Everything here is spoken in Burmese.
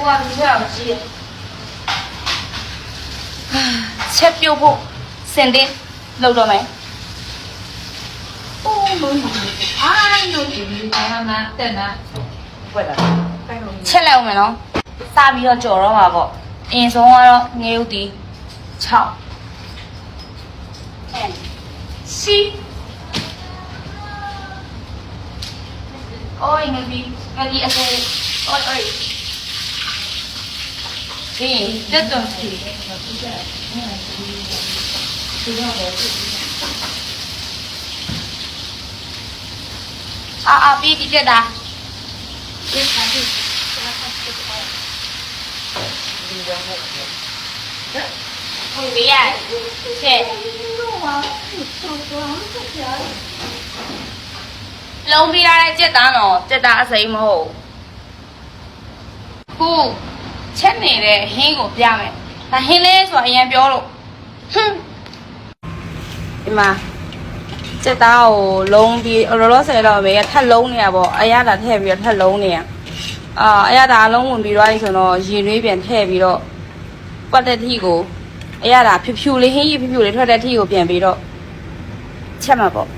哇，你这样急。切ပြုတ်ဖို့စင်သေးလောက်တော့မယ် 哦，弄你，哎，弄你，哎呀，那等那，不了，太容易。 ချက်လိုက်အောင်မယ်နော်စားပြီးတော့ကြော်တော့မှာပေါ့အရင်ဆုံးကတော့ငရုတ်တီ610 10အိုးငါဒီအစိုးအိုးဒီတက်တော့စီအာပြီးဒီတက်တာဒီခါဒီဟုတ်ပြီရချက်လုံးပြရတဲ့ကြက်သားတော့ကြက်သားအစိမ်းမဟုတ်ခုချက်နေတဲ့ဟင်းကိုပြမယ်ဒါဟင်းလေးဆိုအရင်ပြောလို့ဟွန်းဒီမှာကြက်သားကိုလုံးပြီးလောလောဆယ်တော့ပဲထပ်လုံးနေရပေါ့အရသာထည့်ပြီးတော့ထပ်လုံးနေရအရသာအလုံးဝင်ပြီးတော့ဆိုတော့ရေနွေးပြန်ထည့်ပြီးတော့ပတ်တဲ့ထီကိုအရသာဖြူဖြူလေးဟင်းကြီးဖြူဖြူလေးထွက်တဲ့ထီကိုပြန်ပြီးတော့ချက်မှာပေါ့